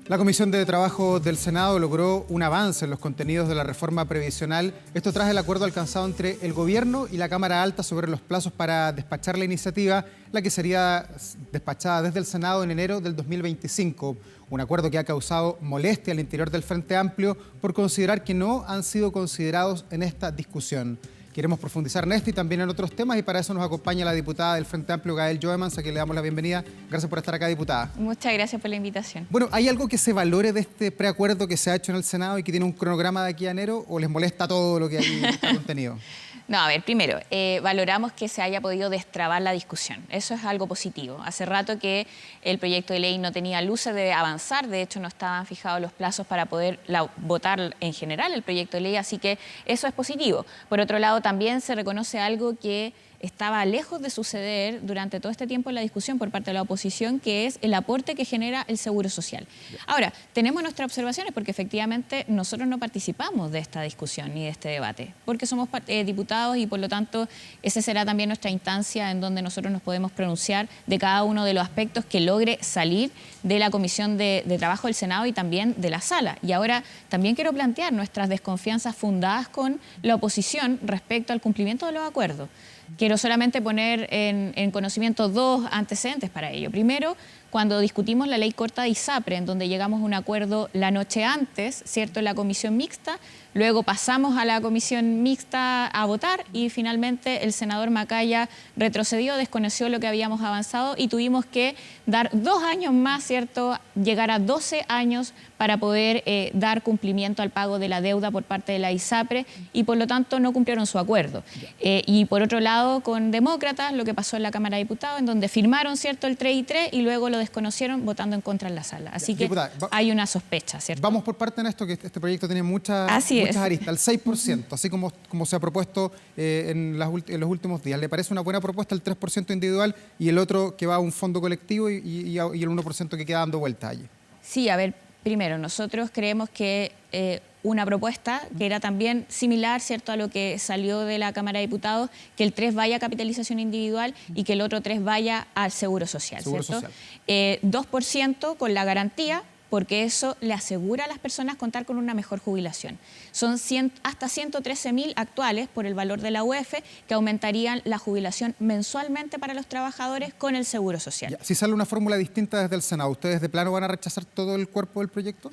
La Comisión de Trabajo del Senado logró un avance en los contenidos de la reforma previsional. Esto tras el acuerdo alcanzado entre el Gobierno y la Cámara Alta sobre los plazos para despachar la iniciativa, la que sería despachada desde el Senado en enero del 2025. Un acuerdo que ha causado molestia al interior del Frente Amplio por considerar que no han sido considerados en esta discusión. Queremos profundizar en esto y también en otros temas, y para eso nos acompaña la diputada del Frente Amplio, Gael Joemans, a quien le damos la bienvenida. Gracias por estar acá, diputada. Muchas gracias por la invitación. Bueno, ¿hay algo que se valore de este preacuerdo que se ha hecho en el Senado y que tiene un cronograma de aquí a enero, o les molesta todo lo que hay contenido? No, a ver, primero, valoramos que se haya podido destrabar la discusión. Eso es algo positivo. Hace rato que el proyecto de ley no tenía luces de avanzar, de hecho no estaban fijados los plazos para poder votar en general el proyecto de ley, así que eso es positivo. Por otro lado, también se reconoce algo que estaba lejos de suceder durante todo este tiempo en la discusión por parte de la oposición, que es el aporte que genera el Seguro Social. Ahora, tenemos nuestras observaciones porque efectivamente nosotros no participamos de esta discusión ni de este debate, porque somos diputados y por lo tanto esa será también nuestra instancia en donde nosotros nos podemos pronunciar de cada uno de los aspectos que logre salir de la Comisión de Trabajo del Senado y también de la Sala. Y ahora también quiero plantear nuestras desconfianzas fundadas con la oposición respecto al cumplimiento de los acuerdos. Quiero solamente poner en conocimiento dos antecedentes para ello. Primero, cuando discutimos la ley corta de ISAPRE, en donde llegamos a un acuerdo la noche antes, ¿cierto?, en la comisión mixta, luego pasamos a la comisión mixta a votar y finalmente el senador Macaya retrocedió, desconoció lo que habíamos avanzado y tuvimos que dar 2 años más, ¿cierto?, llegar a 12 años para poder dar cumplimiento al pago de la deuda por parte de la ISAPRE y por lo tanto no cumplieron su acuerdo. Y por otro lado, con demócratas, lo que pasó en la Cámara de Diputados, en donde firmaron, ¿cierto?, el 3 y 3 y luego lo desconocieron votando en contra en la Sala. Así que diputada, hay una sospecha, ¿cierto? Vamos por parte en esto, que este proyecto tiene muchas aristas. El 6%, así como se ha propuesto en los últimos días. ¿Le parece una buena propuesta el 3% individual y el otro que va a un fondo colectivo y el 1% que queda dando vuelta allí? Sí, a ver, primero, nosotros creemos que una propuesta que era también similar, ¿cierto?, a lo que salió de la Cámara de Diputados, que el 3 vaya a capitalización individual y que el otro 3 vaya al Seguro Social, ¿cierto? 2% con la garantía, porque eso le asegura a las personas contar con una mejor jubilación. Son hasta 113.000 actuales por el valor de la UF que aumentarían la jubilación mensualmente para los trabajadores con el Seguro Social. Si sale una fórmula distinta desde el Senado, ¿ustedes de plano van a rechazar todo el cuerpo del proyecto?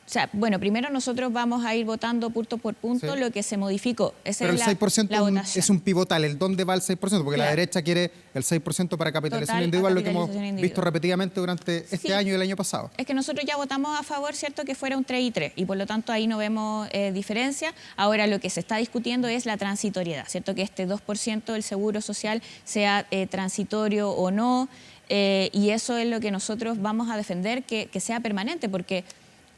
O sea, bueno, primero nosotros vamos a ir votando punto por punto lo que se modificó. Pero el 6% es un pivotal. ¿El dónde va el 6%? Porque la derecha quiere el 6% para capitalización individual, lo que hemos visto repetidamente durante este año y el año pasado. Es que nosotros ya votamos a favor, ¿cierto?, que fuera un 3 y 3, y por lo tanto ahí no vemos diferencia. Ahora lo que se está discutiendo es la transitoriedad, ¿cierto?, que este 2% del Seguro Social sea transitorio o no, y eso es lo que nosotros vamos a defender, que sea permanente, porque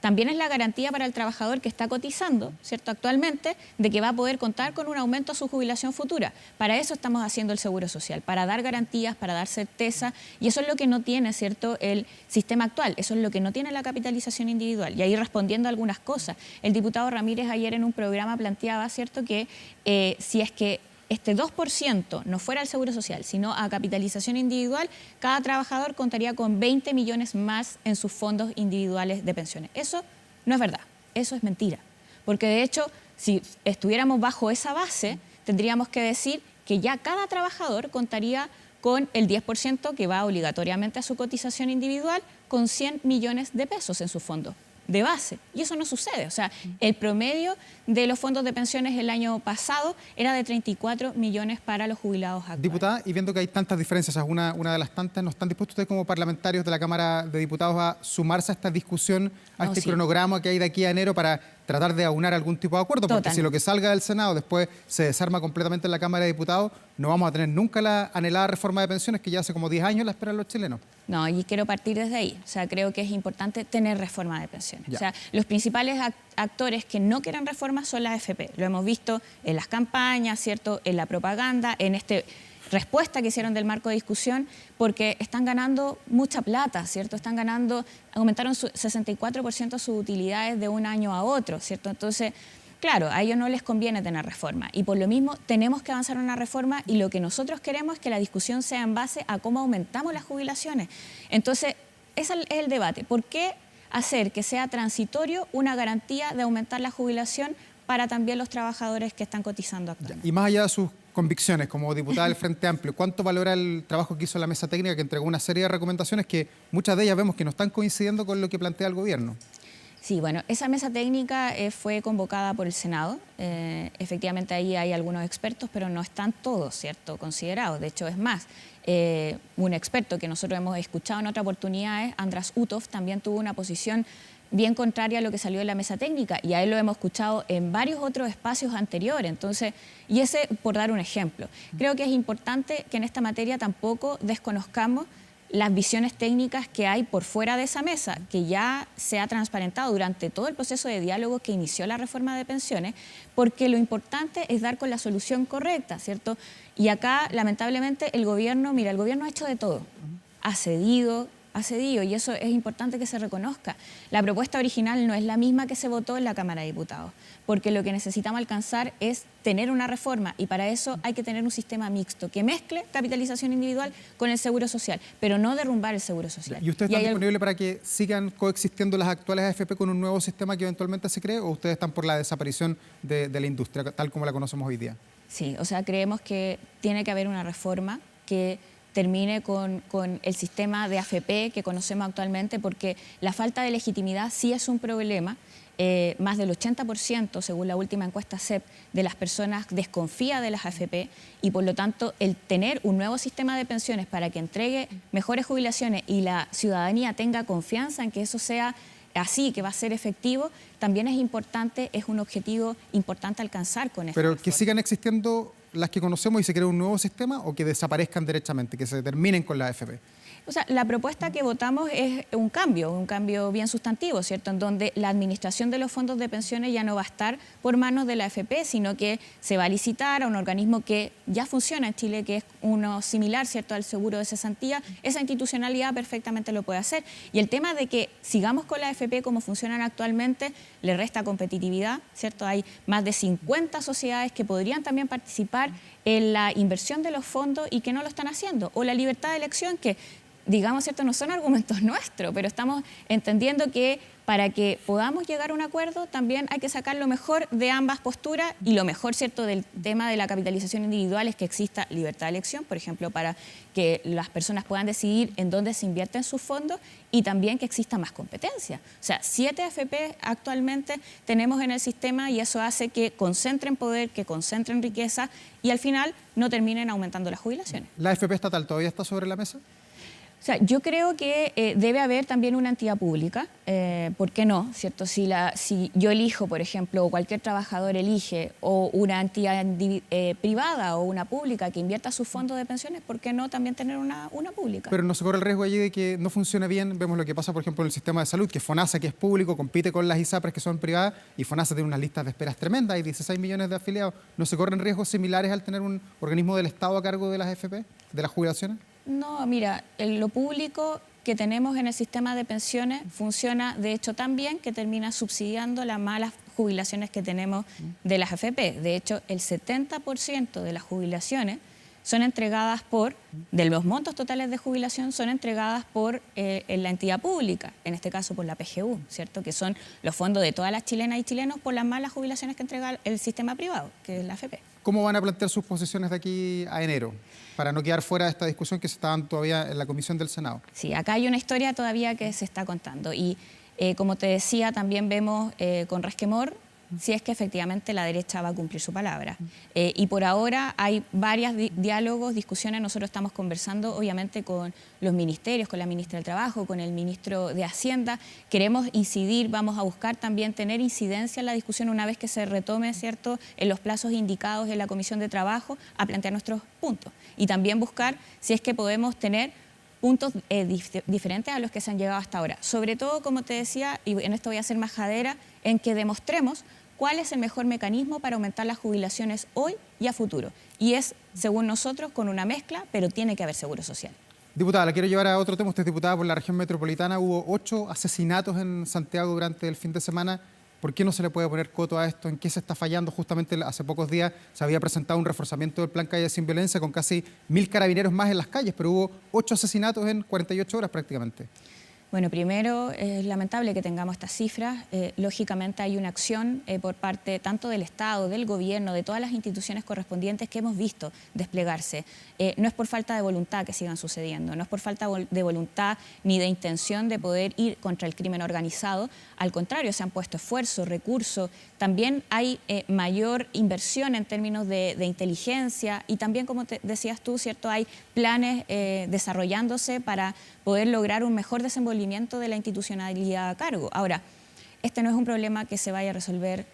también es la garantía para el trabajador que está cotizando, ¿cierto?, actualmente, de que va a poder contar con un aumento a su jubilación futura. Para eso estamos haciendo el Seguro Social, para dar garantías, para dar certeza, y eso es lo que no tiene, ¿cierto?, el sistema actual, eso es lo que no tiene la capitalización individual. Y ahí respondiendo a algunas cosas, el diputado Ramírez ayer en un programa planteaba, ¿cierto?, que si es que este 2% no fuera al Seguro Social, sino a capitalización individual, cada trabajador contaría con 20 millones más en sus fondos individuales de pensiones. Eso no es verdad, eso es mentira. Porque de hecho, si estuviéramos bajo esa base, tendríamos que decir que ya cada trabajador contaría con el 10% que va obligatoriamente a su cotización individual, con 100 millones de pesos en sus fondos de base, y eso no sucede. O sea, el promedio de los fondos de pensiones el año pasado era de 34 millones para los jubilados actuales. Diputada, y viendo que hay tantas diferencias, una de las tantas, ¿no están dispuestos ustedes como parlamentarios de la Cámara de Diputados a sumarse a esta discusión, a este cronograma que hay de aquí a enero para tratar de aunar algún tipo de acuerdo? Porque si lo que salga del Senado después se desarma completamente en la Cámara de Diputados, no vamos a tener nunca la anhelada reforma de pensiones que ya hace como 10 años la esperan los chilenos. No, y quiero partir desde ahí. O sea, creo que es importante tener reforma de pensiones. O sea, los principales actores que no quieren reforma son las AFP. Lo hemos visto en las campañas, ¿cierto?, en la propaganda, en respuesta que hicieron del marco de discusión, porque están ganando mucha plata, ¿cierto? Aumentaron 64% sus utilidades de un año a otro, ¿cierto? Entonces, claro, a ellos no les conviene tener reforma y por lo mismo tenemos que avanzar en una reforma y lo que nosotros queremos es que la discusión sea en base a cómo aumentamos las jubilaciones. Entonces, ese es el debate. ¿Por qué hacer que sea transitorio una garantía de aumentar la jubilación para también los trabajadores que están cotizando actualmente. Y más allá de sus convicciones como diputada del Frente Amplio, ¿cuánto valora el trabajo que hizo la mesa técnica, que entregó una serie de recomendaciones que muchas de ellas vemos que no están coincidiendo con lo que plantea el gobierno? Sí, bueno, esa mesa técnica fue convocada por el Senado. Efectivamente ahí hay algunos expertos, pero no están todos, ¿cierto?, considerados. De hecho, es más, un experto que nosotros hemos escuchado en otras oportunidades, András Uthoff, también tuvo una posición bien contraria a lo que salió de la mesa técnica, y a él lo hemos escuchado en varios otros espacios anteriores. Entonces, y ese por dar un ejemplo. Creo que es importante que en esta materia tampoco desconozcamos las visiones técnicas que hay por fuera de esa mesa, que ya se ha transparentado durante todo el proceso de diálogo que inició la reforma de pensiones, porque lo importante es dar con la solución correcta, ¿cierto? Y acá, lamentablemente, el gobierno ha hecho de todo. Ha cedido, y eso es importante que se reconozca. La propuesta original no es la misma que se votó en la Cámara de Diputados, porque lo que necesitamos alcanzar es tener una reforma, y para eso hay que tener un sistema mixto que mezcle capitalización individual con el seguro social, pero no derrumbar el seguro social. ¿Y ustedes están disponibles para que sigan coexistiendo las actuales AFP con un nuevo sistema que eventualmente se cree, o ustedes están por la desaparición de la industria tal como la conocemos hoy día? Sí, o sea, creemos que tiene que haber una reforma que termine con el sistema de AFP que conocemos actualmente, porque la falta de legitimidad sí es un problema. Más del 80%, según la última encuesta CEP, de las personas desconfía de las AFP, y por lo tanto el tener un nuevo sistema de pensiones para que entregue mejores jubilaciones y la ciudadanía tenga confianza en que eso sea así, que va a ser efectivo, también es importante, es un objetivo importante alcanzar con esto. Pero que sigan existiendo las que conocemos y se cree un nuevo sistema, o que desaparezcan derechamente, que se terminen con la AFP. O sea, la propuesta que votamos es un cambio bien sustantivo, ¿cierto? En donde la administración de los fondos de pensiones ya no va a estar por manos de la AFP, sino que se va a licitar a un organismo que ya funciona en Chile, que es uno similar, ¿cierto?, al seguro de cesantía. Esa institucionalidad perfectamente lo puede hacer. Y el tema de que sigamos con la AFP como funcionan actualmente le resta competitividad, ¿cierto? Hay más de 50 sociedades que podrían también participar en la inversión de los fondos y que no lo están haciendo. O la libertad de elección, que digamos, ¿cierto?, no son argumentos nuestros, pero estamos entendiendo que para que podamos llegar a un acuerdo también hay que sacar lo mejor de ambas posturas, y lo mejor, ¿cierto?, del tema de la capitalización individual es que exista libertad de elección, por ejemplo, para que las personas puedan decidir en dónde se invierten sus fondos, y también que exista más competencia. O sea, 7 AFP actualmente tenemos en el sistema, y eso hace que concentren poder, que concentren riqueza, y al final no terminen aumentando las jubilaciones. ¿La AFP estatal todavía está sobre la mesa? O sea, yo creo que debe haber también una entidad pública, ¿por qué no? ¿Cierto? Si yo elijo, por ejemplo, o cualquier trabajador elige, o una entidad privada o una pública que invierta sus fondos de pensiones, ¿por qué no también tener una pública? Pero no se corre el riesgo allí de que no funcione bien. Vemos lo que pasa, por ejemplo, en el sistema de salud, que FONASA, que es público, compite con las ISAPRES, que son privadas, y FONASA tiene unas listas de esperas tremendas, hay 16 millones de afiliados. ¿No se corren riesgos similares al tener un organismo del Estado a cargo de las AFP, de las jubilaciones? No, mira, lo público que tenemos en el sistema de pensiones funciona, de hecho, tan bien que termina subsidiando las malas jubilaciones que tenemos de las AFP. De hecho, el 70% de las jubilaciones son entregadas de los montos totales de jubilación, son entregadas por la entidad pública, en este caso por la PGU, ¿cierto?, que son los fondos de todas las chilenas y chilenos por las malas jubilaciones que entrega el sistema privado, que es la AFP. ¿Cómo van a plantear sus posiciones de aquí a enero, para no quedar fuera de esta discusión que se está dando todavía en la Comisión del Senado? Sí, acá hay una historia todavía que se está contando, y como te decía, también vemos con resquemor si es que efectivamente la derecha va a cumplir su palabra. Y por ahora hay varios diálogos, discusiones. Nosotros estamos conversando, obviamente, con los ministerios, con la ministra del Trabajo, con el ministro de Hacienda. Queremos incidir, vamos a buscar también tener incidencia en la discusión una vez que se retome, ¿cierto?, en los plazos indicados en la Comisión de Trabajo, a plantear nuestros puntos. Y también buscar si es que podemos tener puntos diferentes a los que se han llegado hasta ahora. Sobre todo, como te decía, y en esto voy a ser majadera, en que demostremos cuál es el mejor mecanismo para aumentar las jubilaciones hoy y a futuro. Y es, según nosotros, con una mezcla, pero tiene que haber seguro social. Diputada, la quiero llevar a otro tema. Usted es diputada por la región metropolitana. Hubo 8 asesinatos en Santiago durante el fin de semana. ¿Por qué no se le puede poner coto a esto? ¿En qué se está fallando? Justamente hace pocos días se había presentado un reforzamiento del Plan Calle Sin Violencia con casi 1000 carabineros más en las calles, pero hubo 8 asesinatos en 48 horas prácticamente. Bueno, primero es lamentable que tengamos estas cifras. Lógicamente hay una acción por parte tanto del Estado, del Gobierno, de todas las instituciones correspondientes que hemos visto desplegarse. No es por falta de voluntad que sigan sucediendo, no es por falta de voluntad ni de intención de poder ir contra el crimen organizado. Al contrario, se han puesto esfuerzos, recursos. También hay mayor inversión en términos de inteligencia y también, como decías tú, ¿cierto? Hay planes desarrollándose para poder lograr un mejor desenvolvimiento de la institucionalidad a cargo. Ahora, este no es un problema que se vaya a resolver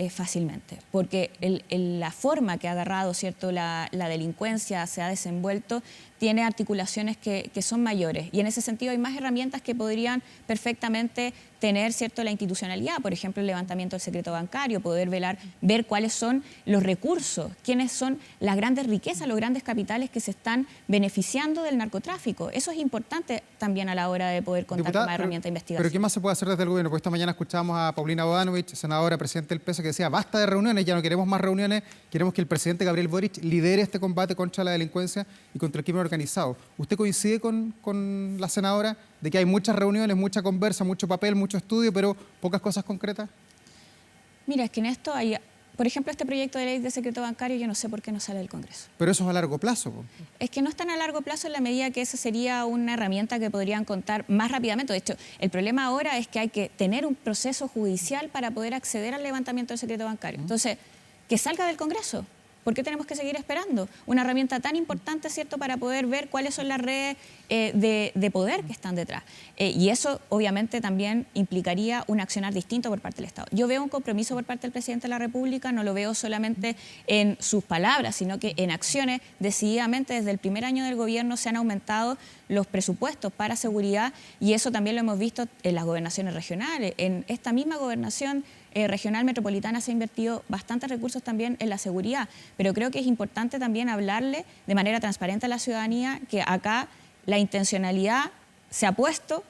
fácilmente, porque la forma que ha agarrado, ¿cierto?, la delincuencia se ha desenvuelto, tiene articulaciones que son mayores y en ese sentido hay más herramientas que podrían perfectamente tener, ¿cierto?, la institucionalidad, por ejemplo, el levantamiento del secreto bancario, poder ver cuáles son los recursos, quiénes son las grandes riquezas, los grandes capitales que se están beneficiando del narcotráfico. Eso es importante también a la hora de poder contar con más herramientas de investigación. ¿Pero qué más se puede hacer desde el gobierno? Porque esta mañana escuchábamos a Paulina Bodanovich, senadora, presidenta del PES, que decía, basta de reuniones, ya no queremos más reuniones, queremos que el presidente Gabriel Boric lidere este combate contra la delincuencia y contra el crimen organizado. ¿Usted coincide con la senadora de que hay muchas reuniones, mucha conversa, mucho papel, mucho estudio, pero pocas cosas concretas? Mira, es que en esto hay, por ejemplo, este proyecto de ley de secreto bancario, yo no sé por qué no sale del Congreso. Pero eso es a largo plazo, ¿no? Es que no es tan a largo plazo en la medida que esa sería una herramienta que podrían contar más rápidamente. De hecho, el problema ahora es que hay que tener un proceso judicial para poder acceder al levantamiento del secreto bancario. Entonces, que salga del Congreso. ¿Por qué tenemos que seguir esperando? Una herramienta tan importante, ¿cierto?, para poder ver cuáles son las redes de poder que están detrás. Y eso, obviamente, también implicaría un accionar distinto por parte del Estado. Yo veo un compromiso por parte del presidente de la República, no lo veo solamente en sus palabras, sino que en acciones. Decididamente, desde el primer año del gobierno se han aumentado los presupuestos para seguridad y eso también lo hemos visto en las gobernaciones regionales. En esta misma gobernación regional metropolitana se ha invertido bastantes recursos también en la seguridad, pero creo que es importante también hablarle de manera transparente a la ciudadanía que acá la intencionalidad se ha puesto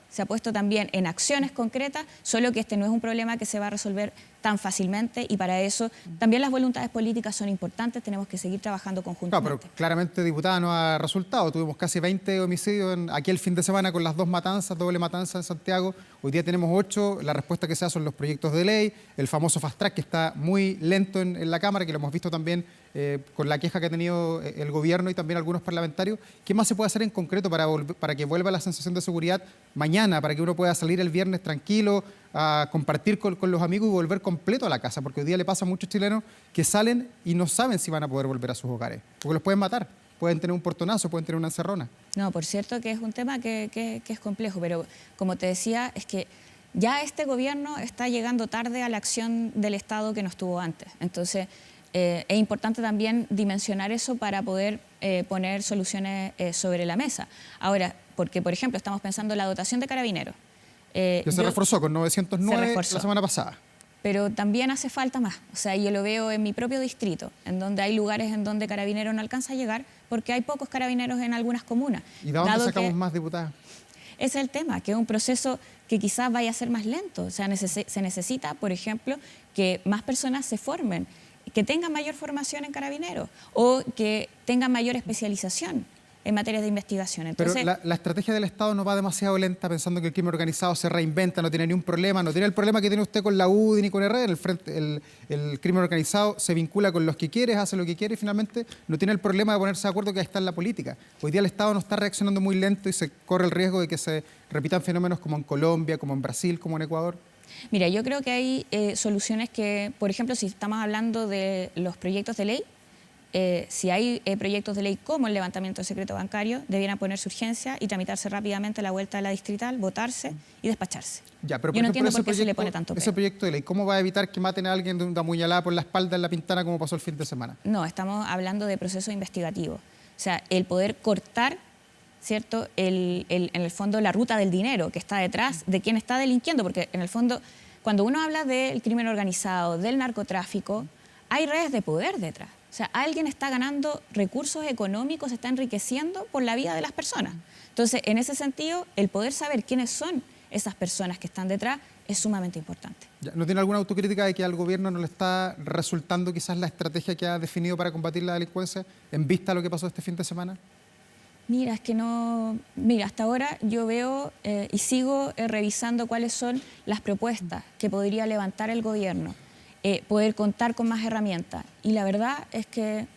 también en acciones concretas, solo que este no es un problema que se va a resolver tan fácilmente y para eso también las voluntades políticas son importantes, tenemos que seguir trabajando conjuntamente. Claro, pero claramente, diputada, no ha resultado. Tuvimos casi 20 homicidios aquí el fin de semana con las dos matanzas, doble matanza en Santiago. Hoy día tenemos 8. La respuesta que se da son los proyectos de ley, el famoso fast track que está muy lento en la Cámara, que lo hemos visto también con la queja que ha tenido el gobierno y también algunos parlamentarios. ¿Qué más se puede hacer en concreto para que vuelva la sensación de seguridad mañana, para que uno pueda salir el viernes tranquilo, a compartir con los amigos y volver completo a la casa? Porque hoy día le pasa a muchos chilenos que salen y no saben si van a poder volver a sus hogares, porque los pueden matar, pueden tener un portonazo, pueden tener una encerrona. No, por cierto que es un tema que es complejo, pero como te decía, es que ya este gobierno está llegando tarde a la acción del Estado que no estuvo antes. Entonces, es importante también dimensionar eso para poder poner soluciones sobre la mesa. Ahora, porque, por ejemplo, estamos pensando en la dotación de carabineros. Que se reforzó con 909 la semana pasada. Pero también hace falta más. O sea, yo lo veo en mi propio distrito, en donde hay lugares en donde Carabineros no alcanza a llegar porque hay pocos carabineros en algunas comunas. ¿Y de dónde sacamos más, diputada? Ese es el tema, que es un proceso que quizás vaya a ser más lento. O sea, se necesita, por ejemplo, que más personas se formen, que tengan mayor formación en Carabineros o que tengan mayor especialización en materias de investigación. Entonces, pero la estrategia del Estado no va demasiado lenta pensando que el crimen organizado se reinventa, no tiene ni un problema, no tiene el problema que tiene usted con la UDI ni con el crimen organizado se vincula con los que quiere, hace lo que quiere y finalmente no tiene el problema de ponerse de acuerdo que ahí está en la política. Hoy día el Estado no está reaccionando muy lento y se corre el riesgo de que se repitan fenómenos como en Colombia, como en Brasil, como en Ecuador. Mira, yo creo que hay soluciones que, por ejemplo, si estamos hablando de los proyectos de ley, si hay proyectos de ley como el levantamiento del secreto bancario, debieran ponerse urgencia y tramitarse rápidamente a la vuelta de la distrital, votarse y despacharse. Ya, pero yo no entiendo por qué se le pone tanto peso. Ese proyecto de ley, ¿cómo va a evitar que maten a alguien de una puñalada por la espalda en La Pintana como pasó el fin de semana? No, estamos hablando de proceso investigativo. O sea, el poder cortar, ¿cierto?, en el fondo la ruta del dinero que está detrás de quien está delinquiendo, porque en el fondo, cuando uno habla del crimen organizado, del narcotráfico, hay redes de poder detrás. O sea, alguien está ganando recursos económicos, se está enriqueciendo por la vida de las personas. Entonces, en ese sentido, el poder saber quiénes son esas personas que están detrás es sumamente importante. ¿No tiene alguna autocrítica de que al gobierno no le está resultando quizás la estrategia que ha definido para combatir la delincuencia en vista de lo que pasó este fin de semana? Mira, es que no... Mira, hasta ahora yo veo y sigo revisando cuáles son las propuestas que podría levantar el gobierno, poder contar con más herramientas. Y la verdad es que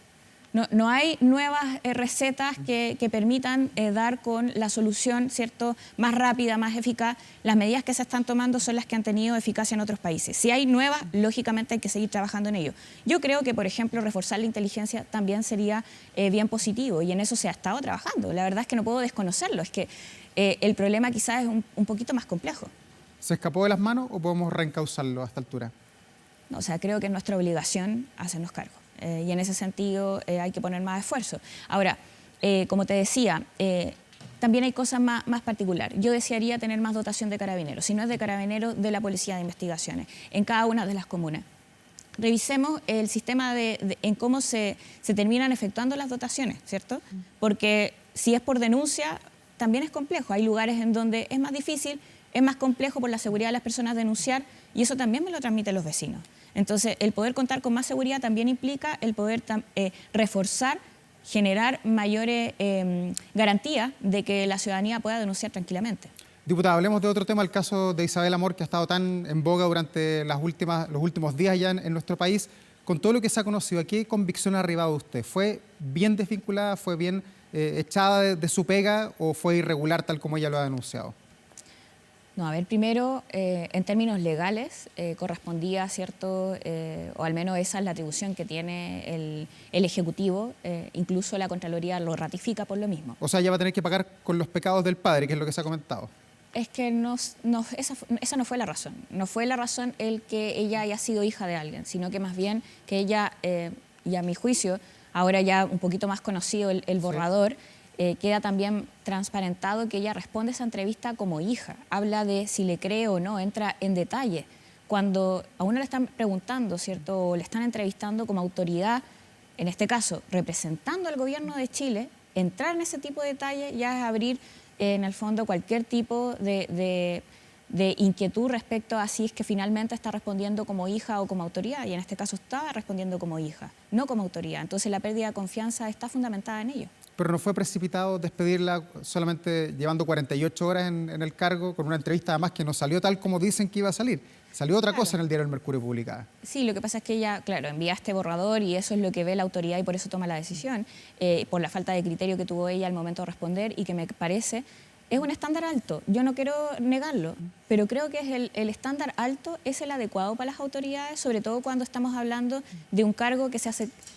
no hay nuevas recetas que permitan dar con la solución, ¿cierto?, más rápida, más eficaz. Las medidas que se están tomando son las que han tenido eficacia en otros países. Si hay nuevas, lógicamente hay que seguir trabajando en ello. Yo creo que, por ejemplo, reforzar la inteligencia también sería bien positivo y en eso se ha estado trabajando. La verdad es que no puedo desconocerlo, es que el problema quizás es un poquito más complejo. ¿Se escapó de las manos o podemos reencauzarlo a esta altura? No, o sea, creo que es nuestra obligación hacernos cargo. Y en ese sentido hay que poner más esfuerzo. Ahora, como te decía, también hay cosas más particulares. Yo desearía tener más dotación de carabineros, si no es de carabineros, de la Policía de Investigaciones, en cada una de las comunas. Revisemos el sistema en cómo se terminan efectuando las dotaciones, ¿cierto? Porque si es por denuncia, también es complejo. Hay lugares en donde es más difícil, es más complejo por la seguridad de las personas denunciar, y eso también me lo transmiten los vecinos. Entonces, el poder contar con más seguridad también implica el poder reforzar, generar mayores garantías de que la ciudadanía pueda denunciar tranquilamente. Diputada, hablemos de otro tema, el caso de Isabel Amor, que ha estado tan en boga durante los últimos días ya en nuestro país. Con todo lo que se ha conocido, ¿a qué convicción ha arribado usted? ¿Fue bien desvinculada, fue bien echada de su pega o fue irregular tal como ella lo ha denunciado? No, a ver, primero, en términos legales, correspondía, ¿cierto? O al menos esa es la atribución que tiene el Ejecutivo, incluso la Contraloría lo ratifica por lo mismo. O sea, ella va a tener que pagar con los pecados del padre, que es lo que se ha comentado. Es que esa no fue la razón. No fue la razón el que ella haya sido hija de alguien, sino que más bien que ella, y a mi juicio, ahora ya un poquito más conocido el borrador, queda también transparentado que ella responde a esa entrevista como hija. Habla de si le cree o no, entra en detalle. Cuando a uno le están preguntando, ¿cierto?, o le están entrevistando como autoridad, en este caso representando al gobierno de Chile, entrar en ese tipo de detalle ya es abrir, en el fondo, cualquier tipo de inquietud respecto a si es que finalmente está respondiendo como hija o como autoridad, y en este caso está respondiendo como hija, no como autoridad. Entonces la pérdida de confianza está fundamentada en ello. Pero no fue precipitado despedirla solamente llevando 48 horas en el cargo, con una entrevista además que no salió tal como dicen que iba a salir. Salió otra cosa en el diario El Mercurio publicada. Sí, lo que pasa es que ella, claro, envía este borrador y eso es lo que ve la autoridad y por eso toma la decisión, por la falta de criterio que tuvo ella al momento de responder y que me parece es un estándar alto. Yo no quiero negarlo, pero creo que es el estándar alto es el adecuado para las autoridades, sobre todo cuando estamos hablando de un cargo que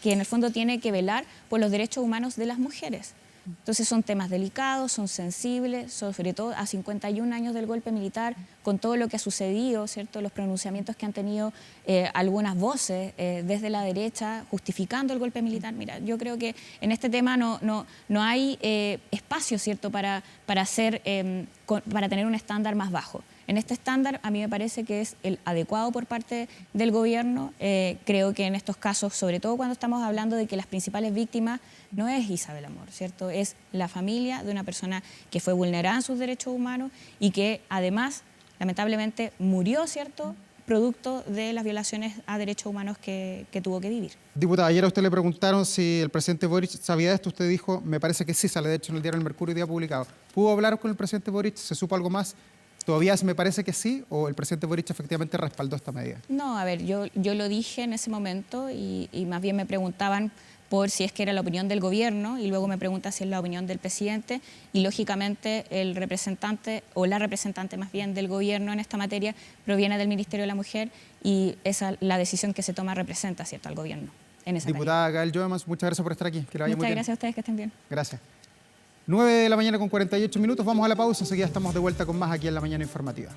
en el fondo tiene que velar por los derechos humanos de las mujeres. Entonces son temas delicados, son sensibles, sobre todo a 51 años del golpe militar, con todo lo que ha sucedido, ¿cierto?, los pronunciamientos que han tenido algunas voces desde la derecha justificando el golpe militar. Mira, yo creo que en este tema no hay espacio, ¿cierto?, para tener un estándar más bajo. En este estándar a mí me parece que es el adecuado por parte del gobierno. Creo que en estos casos, sobre todo cuando estamos hablando de que las principales víctimas no es Isabel Amor, ¿cierto? Es la familia de una persona que fue vulnerada en sus derechos humanos y que además, lamentablemente, murió, ¿cierto?, producto de las violaciones a derechos humanos que tuvo que vivir. Diputada, ayer a usted le preguntaron si el presidente Boric sabía de esto. Usted dijo, me parece que sí, sale de hecho en el diario El Mercurio, día publicado. ¿Pudo hablar con el presidente Boric? ¿Se supo algo más? ¿Todavía me parece que sí o el presidente Boric efectivamente respaldó esta medida? No, a ver, yo lo dije en ese momento y más bien me preguntaban por si es que era la opinión del gobierno y luego me pregunta si es la opinión del presidente y lógicamente el representante o la representante más bien del gobierno en esta materia proviene del Ministerio de la Mujer y la decisión que se toma representa, ¿cierto?, al gobierno en esa Diputada Gael Joemans, muchas gracias por estar aquí. Que le vaya muy bien. Muchas gracias a ustedes, que estén bien. Gracias. 9 de la mañana con 48 minutos, vamos a la pausa, enseguida estamos de vuelta con más aquí en La Mañana Informativa.